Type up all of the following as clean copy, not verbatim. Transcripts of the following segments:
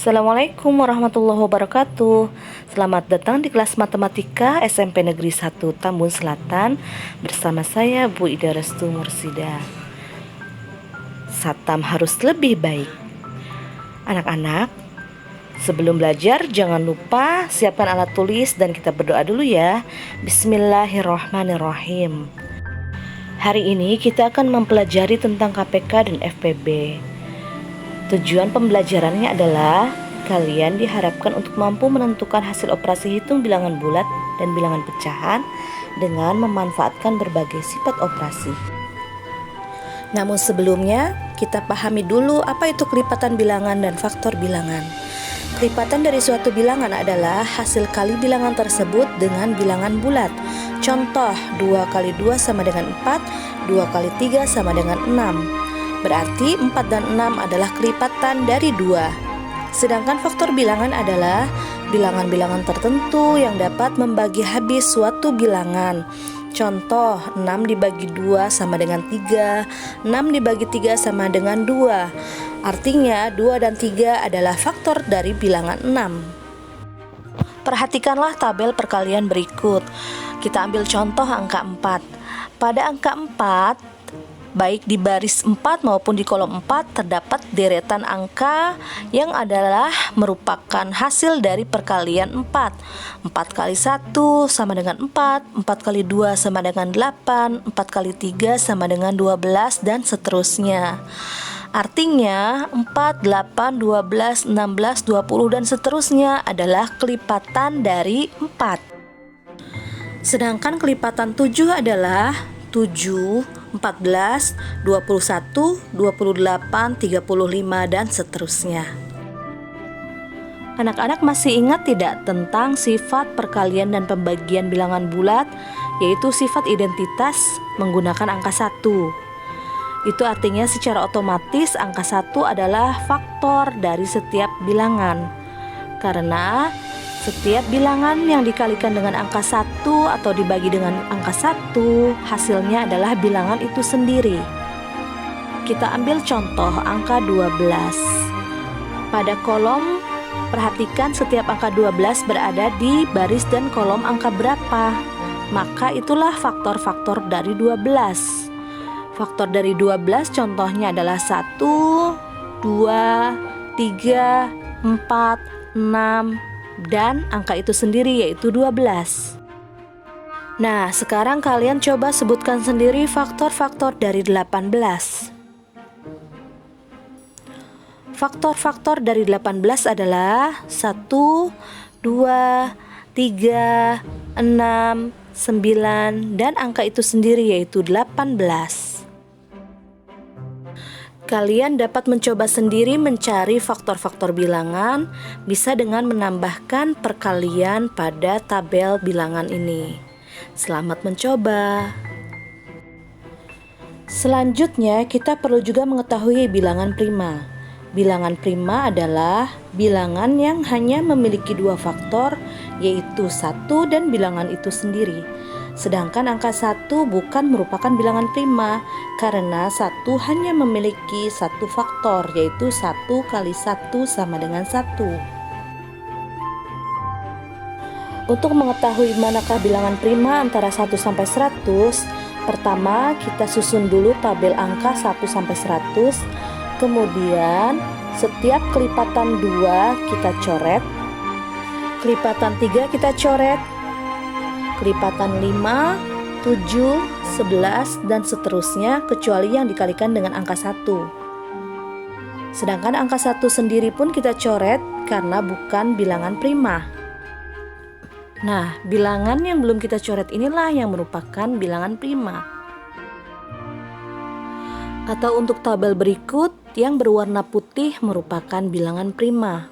Assalamualaikum warahmatullahi wabarakatuh. Selamat datang di kelas Matematika SMP Negeri 1 Tambun Selatan bersama saya Bu Ida Restu Mursida. Satam harus lebih baik. Anak-anak, sebelum belajar jangan lupa siapkan alat tulis dan kita berdoa dulu ya. Bismillahirrahmanirrahim. Hari ini kita akan mempelajari tentang KPK dan FPB. Tujuan pembelajarannya adalah kalian diharapkan untuk mampu menentukan hasil operasi hitung bilangan bulat dan bilangan pecahan dengan memanfaatkan berbagai sifat operasi. Namun sebelumnya, kita pahami dulu apa itu kelipatan bilangan dan faktor bilangan. Kelipatan dari suatu bilangan adalah hasil kali bilangan tersebut dengan bilangan bulat. Contoh, 2 kali 2 sama dengan 4, 2 kali 3 sama dengan 6. Berarti 4 dan 6 adalah kelipatan dari 2. Sedangkan faktor bilangan adalah bilangan-bilangan tertentu yang dapat membagi habis suatu bilangan. Contoh, 6 dibagi 2 sama dengan 3, 6 dibagi 3 sama dengan 2. Artinya 2 dan 3 adalah faktor dari bilangan 6. Perhatikanlah tabel perkalian berikut. Kita ambil contoh angka 4. Pada angka 4, baik di baris 4 maupun di kolom 4 terdapat deretan angka yang adalah merupakan hasil dari perkalian 4. 4 kali 1 sama dengan 4, 4 kali 2 sama dengan 8, 4 kali 3 sama dengan 12 dan seterusnya. Artinya 4, 8, 12, 16, 20 dan seterusnya adalah kelipatan dari 4. Sedangkan kelipatan 7 adalah 7, 14, 21, 28, 35, dan seterusnya. Anak-anak masih ingat tidak tentang sifat perkalian dan pembagian bilangan bulat, yaitu sifat identitas menggunakan angka 1. Itu artinya secara otomatis angka 1 adalah faktor dari setiap bilangan. Karena setiap bilangan yang dikalikan dengan angka 1 atau dibagi dengan angka 1, hasilnya adalah bilangan itu sendiri. Kita ambil contoh angka 12. Pada kolom, perhatikan setiap angka 12 berada di baris dan kolom angka berapa. Maka itulah faktor-faktor dari 12. Faktor dari 12 contohnya adalah 1, 2, 3, 4, 6, dan angka itu sendiri yaitu 12. Nah, sekarang kalian coba sebutkan sendiri faktor-faktor dari 18. Faktor-faktor dari 18 adalah 1, 2, 3, 6, 9, dan angka itu sendiri yaitu 18. Kalian dapat mencoba sendiri mencari faktor-faktor bilangan, bisa dengan menambahkan perkalian pada tabel bilangan ini. Selamat mencoba. Selanjutnya, kita perlu juga mengetahui bilangan prima. Bilangan prima adalah bilangan yang hanya memiliki 2 faktor, yaitu 1 dan bilangan itu sendiri. Sedangkan angka 1 bukan merupakan bilangan prima karena 1 hanya memiliki 1 faktor, yaitu 1 kali 1 sama dengan 1. Untuk mengetahui manakah bilangan prima antara 1 sampai 100, pertama kita susun dulu tabel angka 1 sampai 100, kemudian setiap kelipatan 2 kita coret, kelipatan 3 kita coret, kelipatan 5, 7, 11, dan seterusnya kecuali yang dikalikan dengan angka 1. Sedangkan angka 1 sendiri pun kita coret karena bukan bilangan prima. Nah, bilangan yang belum kita coret inilah yang merupakan bilangan prima. Atau untuk tabel berikut yang berwarna putih merupakan bilangan prima.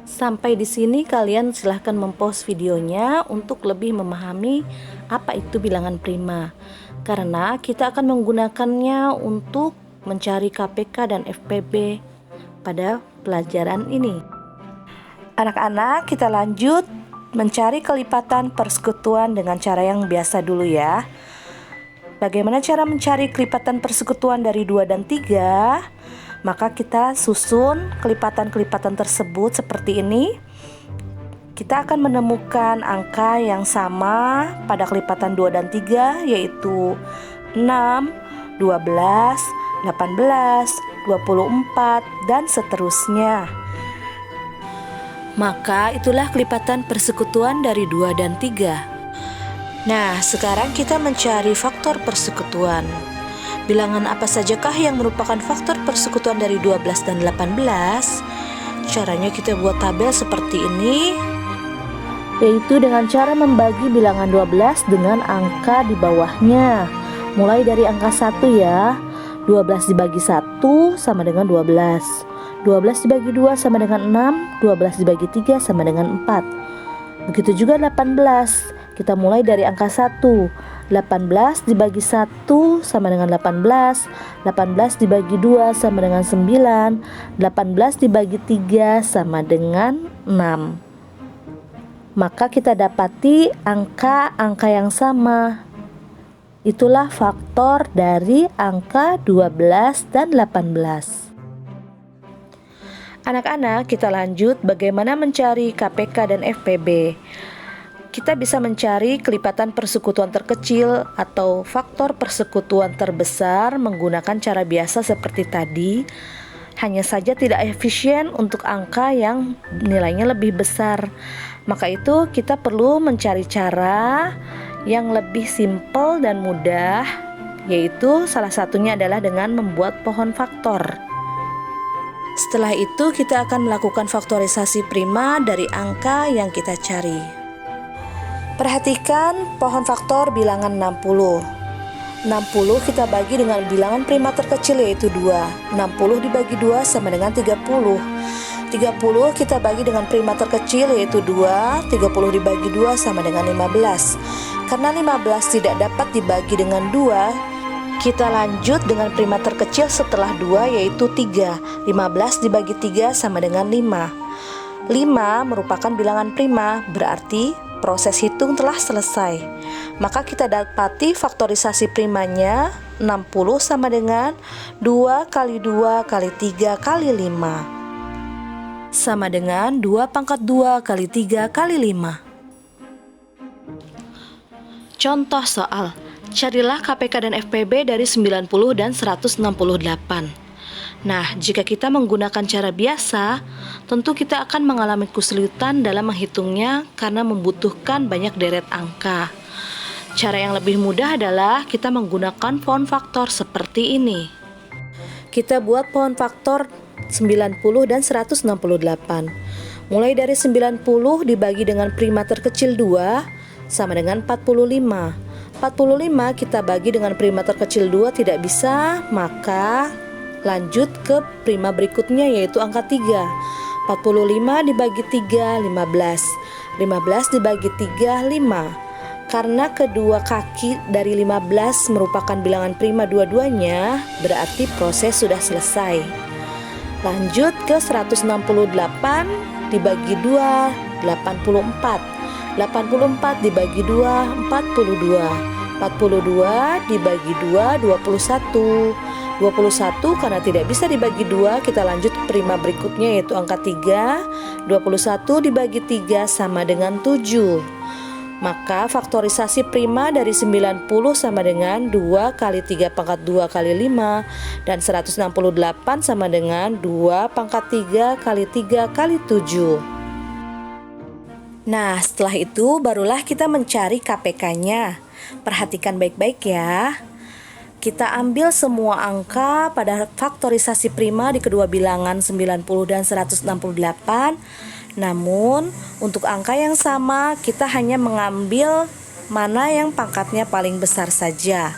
Sampai di sini kalian silahkan mempost videonya untuk lebih memahami apa itu bilangan prima. Karena kita akan menggunakannya untuk mencari KPK dan FPB pada pelajaran ini. Anak-anak, kita lanjut mencari kelipatan persekutuan dengan cara yang biasa dulu ya. Bagaimana cara mencari kelipatan persekutuan dari 2 dan 3? Maka kita susun kelipatan-kelipatan tersebut seperti ini. Kita akan menemukan angka yang sama pada kelipatan 2 dan 3, yaitu 6, 12, 18, 24, dan seterusnya. Maka itulah kelipatan persekutuan dari 2 dan 3. Nah, sekarang kita mencari faktor persekutuan. Bilangan apa sajakah yang merupakan faktor persekutuan dari 12 dan 18? Caranya kita buat tabel seperti ini, yaitu dengan cara membagi bilangan 12 dengan angka di bawahnya. Mulai dari angka 1 ya. 12 dibagi 1 sama dengan 12. 12 dibagi 2 sama dengan 6. 12 dibagi 3 sama dengan 4. Begitu juga 18. Kita mulai dari angka 1. 18 dibagi 1 sama dengan 18. 18 dibagi 2 sama dengan 9. 18 dibagi 3 sama dengan 6. Maka kita dapati angka-angka yang sama. Itulah faktor dari angka 12 dan 18. Anak-anak, kita lanjut bagaimana mencari KPK dan FPB. Kita bisa mencari kelipatan persekutuan terkecil atau faktor persekutuan terbesar menggunakan cara biasa seperti tadi. Hanya saja tidak efisien untuk angka yang nilainya lebih besar. Maka itu kita perlu mencari cara yang lebih simpel dan mudah, yaitu salah satunya adalah dengan membuat pohon faktor. Setelah itu kita akan melakukan faktorisasi prima dari angka yang kita cari. Perhatikan pohon faktor bilangan 60. 60 kita bagi dengan bilangan prima terkecil yaitu 2. 60 dibagi 2 sama dengan 30. 30 kita bagi dengan prima terkecil yaitu 2. 30 dibagi 2 sama dengan 15. Karena 15 tidak dapat dibagi dengan 2, kita lanjut dengan prima terkecil setelah 2 yaitu 3. 15 dibagi 3 sama dengan 5. 5 merupakan bilangan prima, berarti proses hitung telah selesai. Maka kita dapati faktorisasi primanya 60 sama dengan 2 kali 2 kali 3 kali 5. Sama dengan 2 pangkat 2 kali 3 kali 5. Contoh soal, carilah KPK dan FPB dari 90 dan 168. Nah, jika kita menggunakan cara biasa, tentu kita akan mengalami kesulitan dalam menghitungnya karena membutuhkan banyak deret angka. Cara yang lebih mudah adalah kita menggunakan pohon faktor seperti ini. Kita buat pohon faktor 90 dan 168. Mulai dari 90 dibagi dengan prima terkecil 2 sama dengan 45. 45 kita bagi dengan prima terkecil 2 tidak bisa, maka lanjut ke prima berikutnya yaitu angka 3. 45 dibagi 3 15. 15 dibagi 3 5. Karena kedua kaki dari 15 merupakan bilangan prima dua-duanya, berarti proses sudah selesai. Lanjut ke 168 dibagi 2 84. 84 dibagi 2 42. 42 dibagi 2 21. 21 karena tidak bisa dibagi 2, kita lanjut prima berikutnya yaitu angka 3. 21 dibagi 3 sama dengan 7. Maka faktorisasi prima dari 90 sama dengan 2 kali 3 pangkat 2 kali 5. Dan 168 sama dengan 2 pangkat 3 kali 3 kali 7. Nah, setelah itu barulah kita mencari KPK-nya. Perhatikan baik-baik ya. Kita ambil semua angka pada faktorisasi prima di kedua bilangan 90 dan 168. Namun, untuk angka yang sama, kita hanya mengambil mana yang pangkatnya paling besar saja.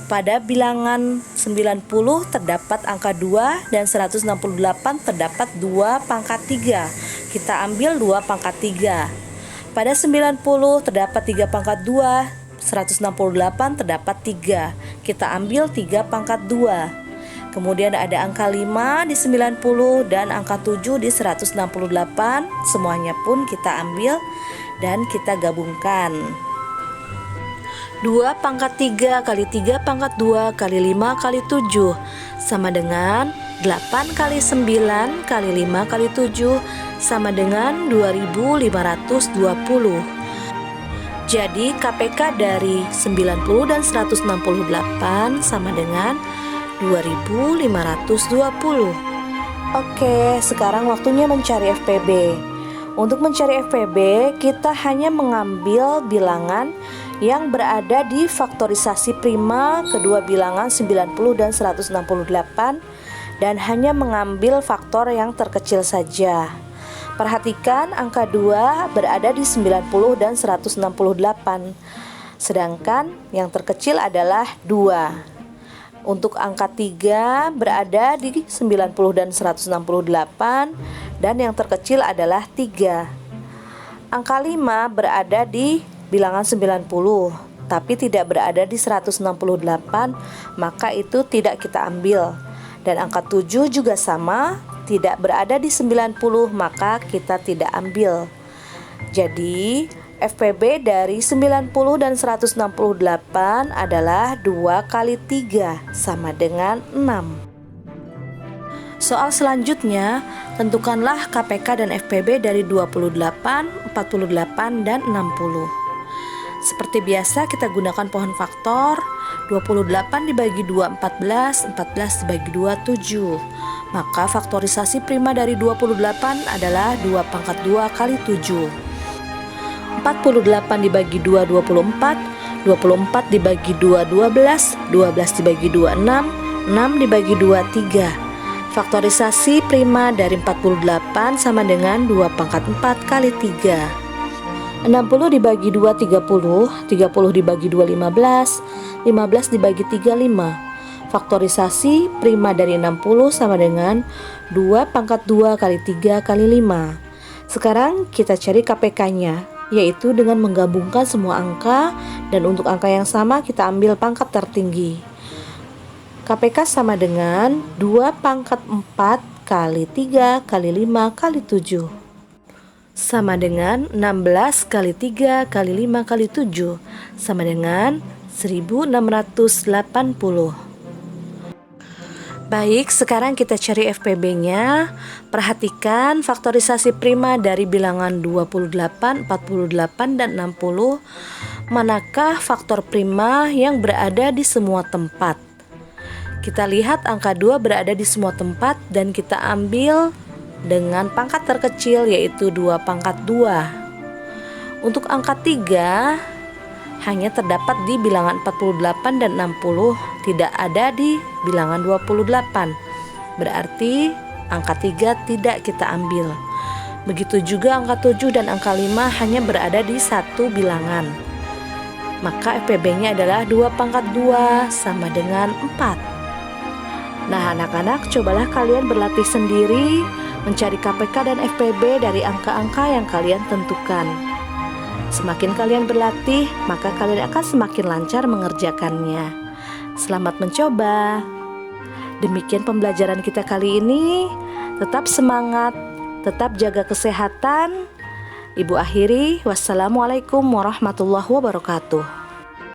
Pada bilangan 90 terdapat angka 2 dan 168 terdapat 2 pangkat 3. Kita ambil 2 pangkat 3. Pada 90 terdapat 3 pangkat 2, 168 terdapat 3. Kita ambil 3 pangkat 2. Kemudian ada angka 5 di 90 dan angka 7 di 168. Semuanya pun kita ambil dan kita gabungkan. 2 pangkat 3 kali 3 pangkat 2 kali 5 kali 7 sama dengan 8 kali 9 kali 5 kali 7 sama dengan 2520. Jadi KPK dari 90 dan 168 sama dengan 2520. Oke, sekarang waktunya mencari FPB. Untuk mencari FPB, kita hanya mengambil bilangan yang berada di faktorisasi prima kedua bilangan 90 dan 168 dan hanya mengambil faktor yang terkecil saja. Perhatikan angka 2 berada di 90 dan 168, sedangkan yang terkecil adalah 2. Untuk angka 3 berada di 90 dan 168 dan yang terkecil adalah 3. Angka 5 berada di bilangan 90 tapi tidak berada di 168, maka itu tidak kita ambil. Dan angka 7 juga sama, tidak berada di 90, maka kita tidak ambil. Jadi FPB dari 90 dan 168 adalah 2 kali 3 sama dengan 6. Soal selanjutnya, tentukanlah KPK dan FPB dari 28, 48, dan 60. Seperti biasa kita gunakan pohon faktor. 28 dibagi 2 14, 14 dibagi 2 7. Maka faktorisasi prima dari 28 adalah 2 pangkat 2 kali 7. 48 dibagi 2 24, 24 dibagi 2 12, 12 dibagi 2 6, 6 dibagi 2 3. Faktorisasi prima dari 48 sama dengan 2 pangkat 4 kali 3. 60 dibagi 2 30, 30 dibagi 2 15, 15 dibagi 3 5. Faktorisasi prima dari 60 sama dengan 2 pangkat 2 kali 3 kali 5. Sekarang kita cari KPK-nya, yaitu dengan menggabungkan semua angka, dan untuk angka yang sama kita ambil pangkat tertinggi. KPK sama dengan 2 pangkat 4 kali 3 kali 5 kali 7 sama dengan 16 kali 3 kali 5 kali 7 sama dengan 1680. Baik, sekarang kita cari FPB-nya. Perhatikan faktorisasi prima dari bilangan 28, 48, dan 60. Manakah faktor prima yang berada di semua tempat? Kita lihat angka 2 berada di semua tempat dan kita ambil dengan pangkat terkecil, yaitu 2 pangkat 2. Untuk angka 3 hanya terdapat di bilangan 48 dan 60, tidak ada di bilangan 28. Berarti angka 3 tidak kita ambil. Begitu juga angka 7 dan angka 5 hanya berada di satu bilangan. Maka FPB-nya adalah 2 pangkat 2 sama dengan 4. Nah, anak-anak, cobalah kalian berlatih sendiri mencari KPK dan FPB dari angka-angka yang kalian tentukan. Semakin kalian berlatih, maka kalian akan semakin lancar mengerjakannya. Selamat mencoba. Demikian pembelajaran kita kali ini. Tetap semangat, tetap jaga kesehatan. Ibu akhiri, wassalamualaikum warahmatullahi wabarakatuh.